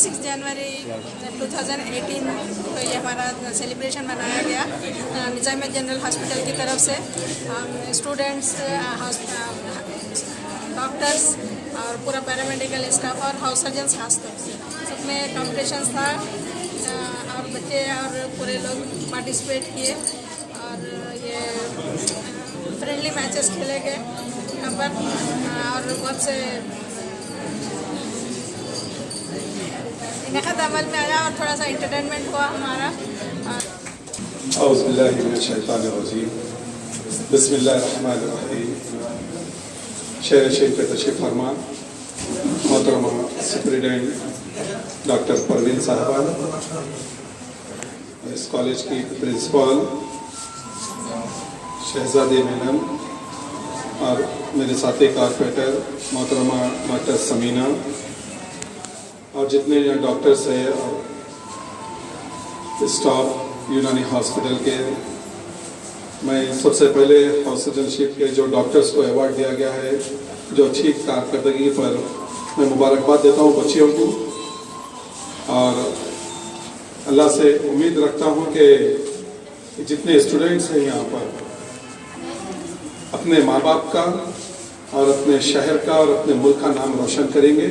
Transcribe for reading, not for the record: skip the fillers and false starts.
26 जनवरी 2018 को ये हमारा सेलिब्रेशन मनाया गया निज़ामिया जनरल हॉस्पिटल की तरफ से। हम स्टूडेंट्स, डॉक्टर्स और पूरा पैरामेडिकल स्टाफ और हाउस सर्जन्स खासतौर से सब में कॉम्पिटिशन्स था और बच्चे और पूरे लोग पार्टिसिपेट किए और ये फ्रेंडली मैचेस खेले गए यहाँ पर और बहुत से इनका अमल में आया और थोड़ा सा इंटरटेनमेंट हुआ हमारा। बिस्मिल्लाहिर्रहमानिर्रहीम। शहर शरीफ पे तशरीफ़ फरमा मोहतरमा सुपरिटेंडेंट डॉक्टर परवीन साहबा, इस कॉलेज की प्रिंसिपल शहजादी मैडम और मेरे साथी कारपोरेटर मोहतरमा डॉक्टर समीना और जितने यहाँ डॉक्टर्स हैं और स्टाफ यूनानी हॉस्पिटल के, मैं सबसे पहले हाउस सर्जनशिप के जो डॉक्टर्स को अवार्ड दिया गया है जो अच्छी कारकर्दगी पर मैं मुबारकबाद देता हूँ बच्चियों को और अल्लाह से उम्मीद रखता हूँ कि जितने स्टूडेंट्स हैं यहाँ पर अपने माँ बाप का और अपने शहर का और अपने मुल्क का नाम रोशन करेंगे